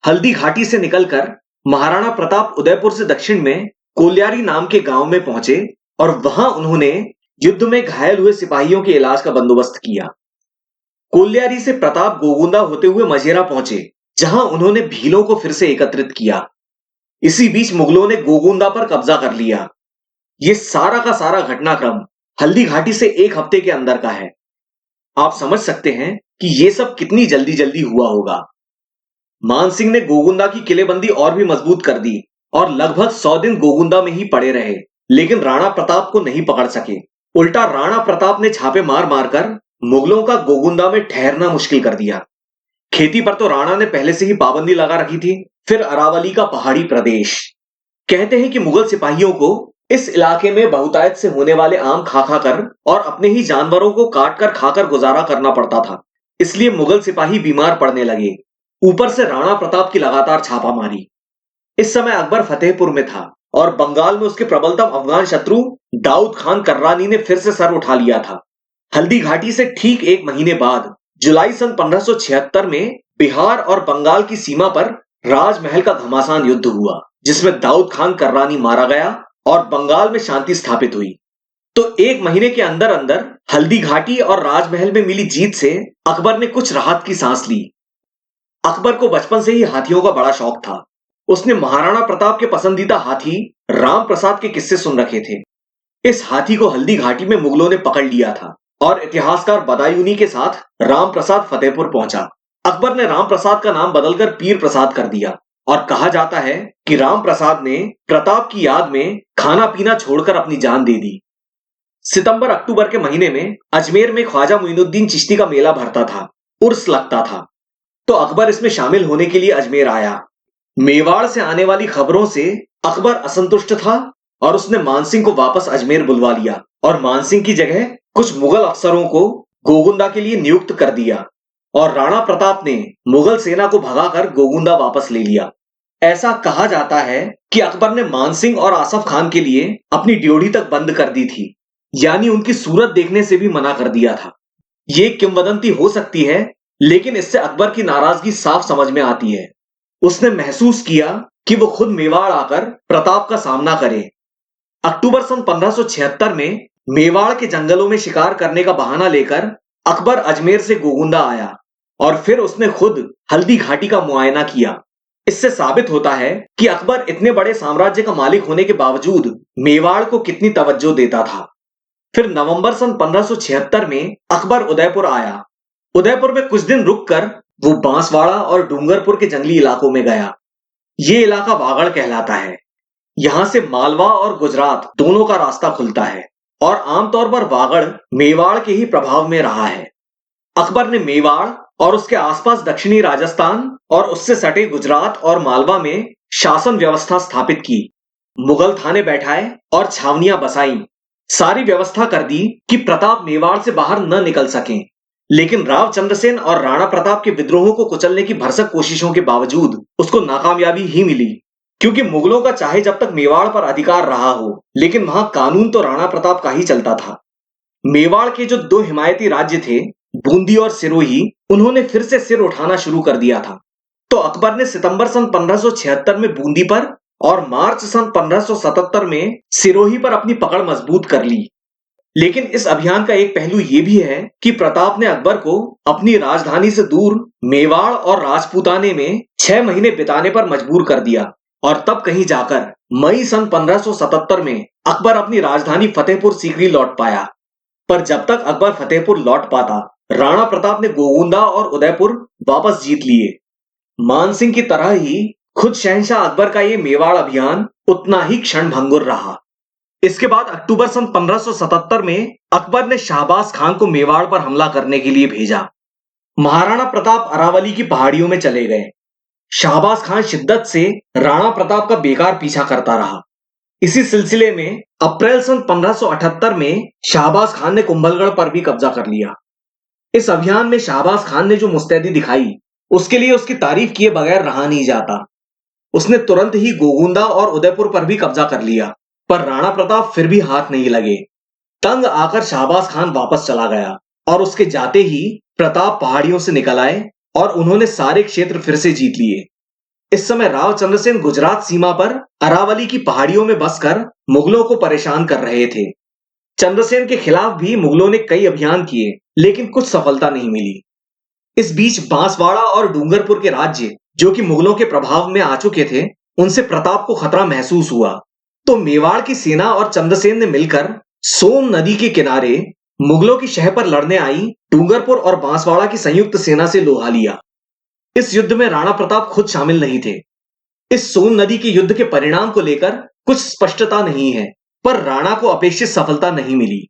हल्दी घाटी से निकलकर महाराणा प्रताप उदयपुर से दक्षिण में कोल्यारी नाम के गांव में पहुंचे और वहां उन्होंने युद्ध में घायल हुए सिपाहियों के इलाज का बंदोबस्त किया। कोल्यारी से प्रताप गोगुंदा होते हुए मजेरा पहुंचे, जहां उन्होंने भीलों को फिर से एकत्रित किया। इसी बीच मुगलों ने गोगुंदा पर कब्जा कर लिया। ये सारा का सारा घटनाक्रम हल्दी घाटी से एक हफ्ते के अंदर का है। आप समझ सकते हैं कि ये सब कितनी जल्दी जल्दी हुआ होगा। मानसिंह ने गोगुंदा की किलेबंदी और भी मजबूत कर दी और लगभग 100 दिन गोगुंदा में ही पड़े रहे, लेकिन राणा प्रताप को नहीं पकड़ सके। उल्टा राणा प्रताप ने छापे मार मारकर मुगलों का गोगुंदा में ठहरना मुश्किल कर दिया। खेती पर तो राणा ने पहले से ही पाबंदी लगा रखी थी। फिर अरावली का पहाड़ी प्रदेश। कहते हैं कि मुगल सिपाहियों को इस इलाके में बहुतायत से होने वाले आम खा खा कर और अपने ही जानवरों को काट कर खाकर गुजारा करना पड़ता था, इसलिए मुगल सिपाही बीमार पड़ने लगे। ऊपर से राणा प्रताप की लगातार छापामारी। इस समय अकबर फतेहपुर में था और बंगाल में उसके प्रबलतम अफगान शत्रु दाऊद खान कर्रानी ने फिर से सर उठा लिया था। हल्दी घाटी से ठीक एक महीने बाद जुलाई सन 1576 में बिहार और बंगाल की सीमा पर राजमहल का घमासान युद्ध हुआ, जिसमें दाऊद खान कर्रानी मारा गया और बंगाल में शांति स्थापित हुई। तो एक महीने के अंदर अंदर हल्दी घाटी और राजमहल में मिली जीत से अकबर ने कुछ राहत की सांस ली। अकबर को बचपन से ही हाथियों का बड़ा शौक था। उसने महाराणा प्रताप के पसंदीदा हाथी राम प्रसाद के किस्से सुन रखे थे। इस हाथी को हल्दी घाटी में मुगलों ने पकड़ लिया था और इतिहासकार बदायूनी के साथ राम प्रसाद फतेहपुर पहुंचा। अकबर ने राम प्रसाद का नाम बदलकर पीर प्रसाद कर दिया और कहा जाता है कि राम प्रसाद ने प्रताप की याद में खाना पीना छोड़कर अपनी जान दे दी। सितंबर अक्टूबर के महीने में अजमेर में ख्वाजा मुइनुद्दीन चिश्ती का मेला भरता था, उर्स लगता था। तो अकबर इसमें शामिल होने के लिए अजमेर आया। मेवाड़ से आने वाली खबरों से अकबर असंतुष्ट था और उसने मानसिंह को वापस अजमेर बुलवा लिया और मानसिंह की जगह कुछ मुगल अफसरों को गोगुंदा के लिए नियुक्त कर दिया और राणा प्रताप ने मुगल सेना को भगाकर गोगुंदा वापस ले लिया। ऐसा कहा जाता है कि अकबर ने मानसिंह और आसफ खान के लिए अपनी ड्योढ़ी तक बंद कर दी थी, यानी उनकी सूरत देखने से भी मना कर दिया था। ये किंवदंती हो सकती है, लेकिन इससे अकबर की नाराजगी साफ समझ में आती है। उसने महसूस किया कि वो खुद मेवाड़ आकर प्रताप का सामना करे। अक्टूबर सन 1576 में मेवाड़ के जंगलों में शिकार करने का बहाना लेकर अकबर अजमेर से गोगुंदा आया और फिर उसने खुद हल्दी घाटी का मुआयना किया। इससे साबित होता है कि अकबर इतने बड़े साम्राज्य का मालिक होने के बावजूद मेवाड़ को कितनी तवज्जो देता था। फिर नवंबर सन 1576 में अकबर उदयपुर आया। उदयपुर में कुछ दिन रुककर वो बांसवाड़ा और डूंगरपुर के जंगली इलाकों में गया। ये इलाका वागड़ कहलाता है। यहां से मालवा और गुजरात दोनों का रास्ता खुलता है और आमतौर पर वागड़ मेवाड़ के ही प्रभाव में रहा है। अकबर ने मेवाड़ और उसके आसपास दक्षिणी राजस्थान और उससे सटे गुजरात और मालवा में शासन व्यवस्था स्थापित की। मुगल थाने बैठाए और छावनियां बसाई। सारी व्यवस्था कर दी कि प्रताप मेवाड़ से बाहर न निकल सकें। लेकिन राव चंद्रसेन और राणा प्रताप के विद्रोहों को कुचलने की भरसक कोशिशों के बावजूद उसको नाकामयाबी ही मिली, क्योंकि मुगलों का चाहे जब तक मेवाड़ पर अधिकार रहा हो, लेकिन वहां कानून तो राणा प्रताप का ही चलता था। मेवाड़ के जो दो हिमायती राज्य थे, बूंदी और सिरोही, उन्होंने फिर से सिर उठाना शुरू कर दिया था। तो अकबर ने सितंबर सन 1576 में बूंदी पर और मार्च सन 1577 में सिरोही पर अपनी पकड़ मजबूत कर ली। लेकिन इस अभियान का एक पहलू यह भी है कि प्रताप ने अकबर को अपनी राजधानी से दूर मेवाड़ और राजपूताने में 6 महीने बिताने पर मजबूर कर दिया और तब कहीं जाकर मई सन 1577 में अकबर अपनी राजधानी फतेहपुर सीकरी लौट पाया। पर जब तक अकबर फतेहपुर लौट पाता, राणा प्रताप ने गोगुंदा और उदयपुर वापस जीत लिए। मानसिंह की तरह ही खुद शहंशाह अकबर का यह मेवाड़ अभियान उतना ही क्षणभंगुर रहा। इसके बाद अक्टूबर सन 1577 में अकबर ने शाहबाज खान को मेवाड़ पर हमला करने के लिए भेजा। महाराणा प्रताप अरावली की पहाड़ियों में चले गए। शाहबाज खान शिद्दत से राणा प्रताप का बेकार पीछा करता रहा। इसी सिलसिले में अप्रैल सन 1578 में शाहबाज खान ने कुंभलगढ़ पर भी कब्जा कर लिया। इस अभियान में शाहबाज खान ने जो मुस्तैदी दिखाई, उसके लिए उसकी तारीफ किए बगैर रहा नहीं जाता। उसने तुरंत ही गोगुंदा और उदयपुर पर भी कब्जा कर लिया, पर राणा प्रताप फिर भी हाथ नहीं लगे। तंग आकर शाहबाज खान वापस चला गया और उसके जाते ही प्रताप पहाड़ियों से निकल आए और उन्होंने सारे क्षेत्र फिर से जीत लिए। इस समय राव चंद्रसेन गुजरात सीमा पर अरावली की पहाड़ियों में बसकर मुगलों को परेशान कर रहे थे। चंद्रसेन के खिलाफ भी मुगलों ने कई अभियान किए, लेकिन कुछ सफलता नहीं मिली। इस बीच बांसवाड़ा और डूंगरपुर के राज्य, जो कि मुगलों के प्रभाव में आ चुके थे, उनसे प्रताप को खतरा महसूस हुआ। तो मेवाड़ की सेना और चंद्रसेन ने मिलकर सोन नदी के किनारे मुगलों की शह पर लड़ने आई डूंगरपुर और बांसवाड़ा की संयुक्त सेना से लोहा लिया। इस युद्ध में राणा प्रताप खुद शामिल नहीं थे। इस सोन नदी के युद्ध के परिणाम को लेकर कुछ स्पष्टता नहीं है, पर राणा को अपेक्षित सफलता नहीं मिली।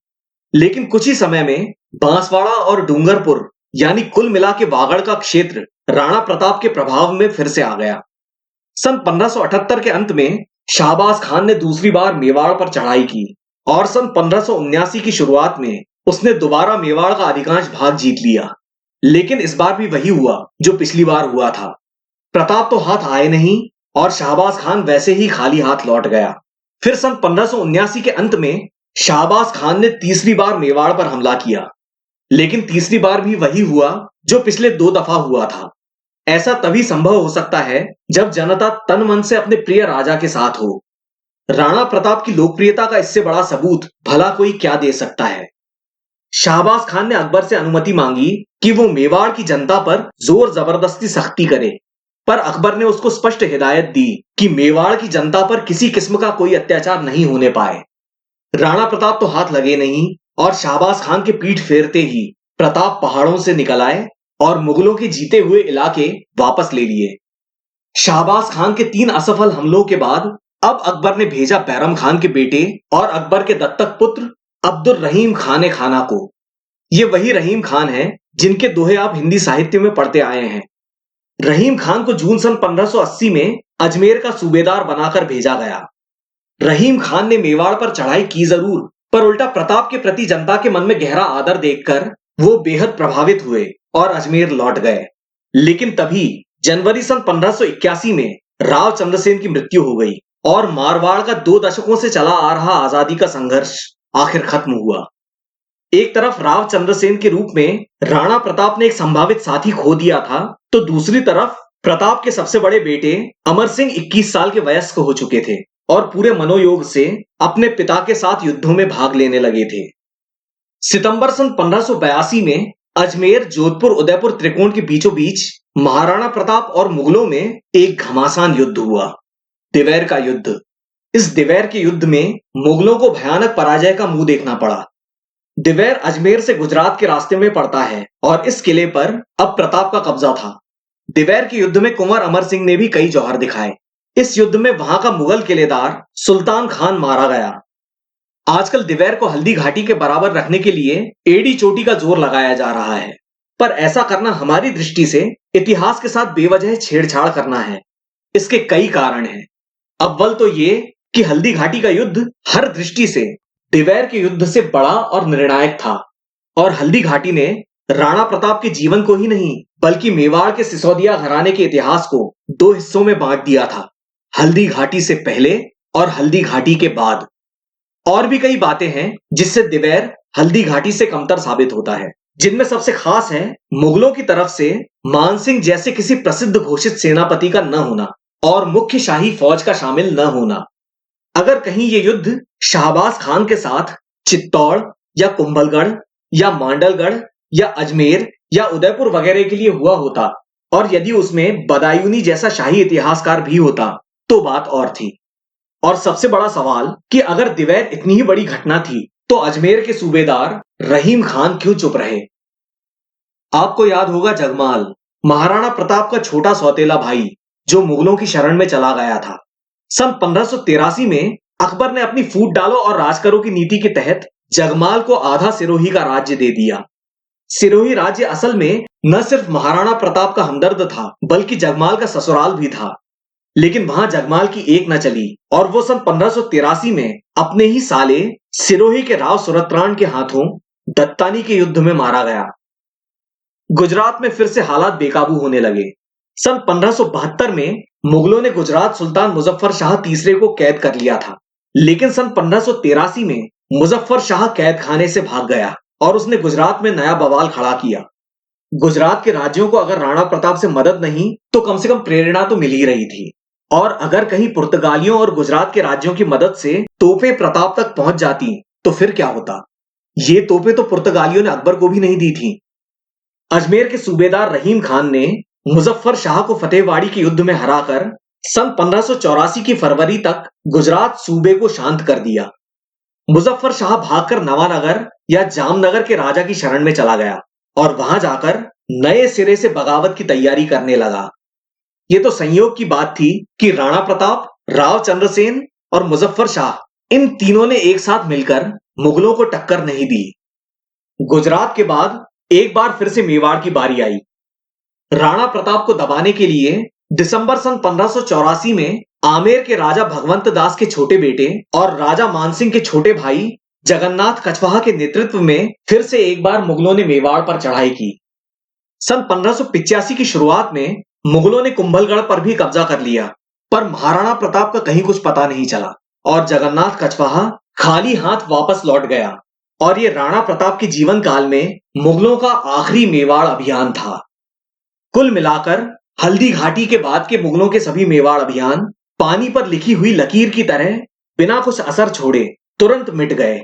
लेकिन कुछ ही समय में बांसवाड़ा और डूंगरपुर यानी कुल मिला के वागड़ का क्षेत्र राणा प्रताप के प्रभाव में फिर से आ गया। सन 1578 के अंत में शाहबाज खान ने दूसरी बार मेवाड़ पर चढ़ाई की और सन 1579 की शुरुआत में उसने दोबारा मेवाड़ का अधिकांश भाग जीत लिया। लेकिन इस बार भी वही हुआ जो पिछली बार हुआ था। प्रताप तो हाथ आए नहीं और शाहबाज खान वैसे ही खाली हाथ लौट गया। फिर सन 1579 के अंत में शाहबाज खान ने तीसरी बार मेवाड़ पर हमला किया, लेकिन तीसरी बार भी वही हुआ जो पिछले 2 दफा हुआ था। ऐसा तभी संभव हो सकता है जब जनता तन मन से अपने प्रिय राजा के साथ हो। राणा प्रताप की लोकप्रियता का इससे बड़ा सबूत भला कोई क्या दे सकता है। शाहबाज खान ने अकबर से अनुमति मांगी कि वो मेवाड़ की जनता पर जोर जबरदस्ती सख्ती करे, पर अकबर ने उसको स्पष्ट हिदायत दी कि मेवाड़ की जनता पर किसी किस्म का कोई अत्याचार नहीं होने पाए। राणा प्रताप तो हाथ लगे नहीं और शाहबाज खान के पीठ फेरते ही प्रताप पहाड़ों से निकल आए और मुगलों के जीते हुए इलाके वापस ले लिए। शाहबाज खान के 3 असफल हमलों के बाद अब अकबर ने भेजा बैरम खान के बेटे और अकबर के दत्तक पुत्र अब्दुल रहीम खान खाना को। ये वही रहीम खान है जिनके दोहे आप हिंदी साहित्य में पढ़ते आए हैं। रहीम खान को जून सन 1580 में अजमेर का सूबेदार बनाकर भेजा गया। रहीम खान ने मेवाड़ पर चढ़ाई की जरूर, पर उल्टा प्रताप के प्रति जनता के मन में गहरा आदर देखकर वो बेहद प्रभावित हुए और अजमेर लौट गए। लेकिन तभी जनवरी सन 1581 में राव चंद्रसेन की मृत्यु हो गई और मारवाड़ का 2 दशकों से चला आ रहा आजादी का संघर्ष आखिर खत्म हुआ। एक तरफ राव चंद्रसेन के रूप में राणा प्रताप ने एक संभावित साथी खो दिया था, तो दूसरी तरफ प्रताप के सबसे बड़े बेटे अमर सिंह 21 साल के वयस्क हो चुके थे और पूरे मनोयोग से अपने पिता के साथ युद्धों में भाग लेने लगे थे। सितंबर सन 1582 में अजमेर, जोधपुर, उदयपुर त्रिकोण के बीचों बीच महाराणा प्रताप और मुगलों में एक घमासान युद्ध हुआ, दिवैर का युद्ध। इस दिवैर के युद्ध में मुगलों को भयानक पराजय का मुंह देखना पड़ा। दिवैर अजमेर से गुजरात के रास्ते में पड़ता है और इस किले पर अब प्रताप का कब्जा था। दिवैर के युद्ध में कुंवर अमर सिंह ने भी कई जौहर दिखाए। इस युद्ध में वहां का मुगल किलेदार सुल्तान खान मारा गया। आजकल दिवैर को हल्दी घाटी के बराबर रखने के लिए एड़ी चोटी का जोर लगाया जा रहा है, पर ऐसा करना हमारी दृष्टि से इतिहास के साथ बेवजह छेड़छाड़ करना है। इसके कई कारण हैं। अव्वल तो ये कि हल्दी घाटी का युद्ध हर दृष्टि से दिवैर के युद्ध से बड़ा और निर्णायक था और हल्दी घाटी ने राणा प्रताप के जीवन को ही नहीं बल्कि मेवाड़ के सिसोदिया घराने के इतिहास को 2 हिस्सों में बांट दिया था, हल्दी घाटी से पहले और हल्दी घाटी के बाद। और भी कई बातें हैं जिससे दिवैर हल्दी घाटी से कमतर साबित होता है, जिनमें सबसे खास है मुगलों की तरफ से मानसिंह जैसे किसी प्रसिद्ध घोषित सेनापति का न होना और मुख्य शाही फौज का शामिल न होना। अगर कहीं ये युद्ध शाहबाज खान के साथ चित्तौड़ या कुंभलगढ़ या मांडलगढ़ या अजमेर या उदयपुर वगैरह के लिए हुआ होता और यदि उसमें बदायूनी जैसा शाही इतिहासकार भी होता तो बात और थी। और सबसे बड़ा सवाल कि अगर दिवैर इतनी ही बड़ी घटना थी तो अजमेर के सूबेदार रहीम खान क्यों चुप रहे। आपको याद होगा जगमाल, महाराणा प्रताप का छोटा सौतेला भाई जो मुगलों की शरण में चला गया था। सन 1583 में अकबर ने अपनी फूट डालो और राज करो की नीति के तहत जगमाल को आधा सिरोही का राज्य दे दिया। सिरोही राज्य असल में न सिर्फ महाराणा प्रताप का हमदर्द था बल्कि जगमाल का ससुराल भी था, लेकिन वहां जगमाल की एक न चली और वो सन 1583 में अपने ही साले सिरोही के राव सुरत्राण के हाथों दत्तानी के युद्ध में मारा गया। गुजरात में फिर से हालात बेकाबू होने लगे। सन 1572 में मुगलों ने गुजरात सुल्तान मुजफ्फर शाह तीसरे को कैद कर लिया था, लेकिन सन 1583 में मुजफ्फर शाह कैद खाने से भाग गया और उसने गुजरात में नया बवाल खड़ा किया। गुजरात के राज्यों को अगर राणा प्रताप से मदद नहीं तो कम से कम प्रेरणा तो मिल ही रही थी। और अगर कहीं पुर्तगालियों और गुजरात के राज्यों की मदद से तोपें प्रताप तक पहुंच जाती तो फिर क्या होता। ये तोपें तो पुर्तगालियों ने अकबर को भी नहीं दी थी। अजमेर के सूबेदार रहीम खान ने मुजफ्फर शाह को फतेहवाड़ी के युद्ध में हराकर सन 1584 की फरवरी तक गुजरात सूबे को शांत कर दिया। मुजफ्फर शाह भागकर नवानगर या जामनगर के राजा की शरण में चला गया और वहां जाकर नए सिरे से बगावत की तैयारी करने लगा। ये तो संयोग की बात थी कि राणा प्रताप, राव चंद्रसेन और मुजफ्फर शाह इन तीनों ने एक साथ मिलकर मुगलों को टक्कर नहीं दी। गुजरात के बाद एक बार फिर से मेवाड़ की बारी आई। राणा प्रताप को दबाने के लिए दिसंबर सन 1584 में आमेर के राजा भगवंत दास के छोटे बेटे और राजा मानसिंह के छोटे भाई जगन्नाथ कछवाहा के नेतृत्व में फिर से एक बार मुगलों ने मेवाड़ पर चढ़ाई की। सन 1585 की शुरुआत में मुगलों ने कुंभलगढ़ पर भी कब्जा कर लिया, पर महाराणा प्रताप का कहीं कुछ पता नहीं चला और जगन्नाथ कछवाहा खाली हाथ वापस लौट गया। और ये राणा प्रताप के जीवन काल में मुगलों का आखिरी मेवाड़ अभियान था। कुल मिलाकर हल्दी घाटी के बाद के मुगलों के सभी मेवाड़ अभियान पानी पर लिखी हुई लकीर की तरह बिना कुछ असर छोड़े तुरंत मिट गए।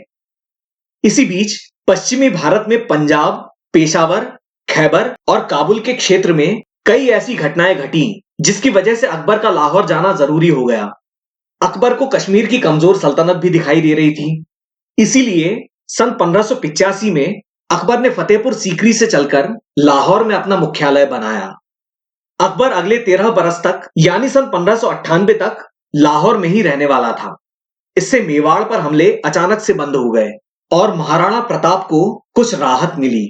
इसी बीच पश्चिमी भारत में पंजाब, पेशावर, खैबर और काबुल के क्षेत्र में कई ऐसी घटनाएं घटी जिसकी वजह से अकबर का लाहौर जाना जरूरी हो गया। अकबर को कश्मीर की कमजोर सल्तनत भी दिखाई दे रही थी। इसीलिए सन 1585 में अकबर ने फतेहपुर सीकरी से चलकर लाहौर में अपना मुख्यालय बनाया। अकबर अगले 13 बरस तक यानी सन 1598 तक लाहौर में ही रहने वाला था। इससे मेवाड़ पर हमले अचानक से बंद हो गए और महाराणा प्रताप को कुछ राहत मिली।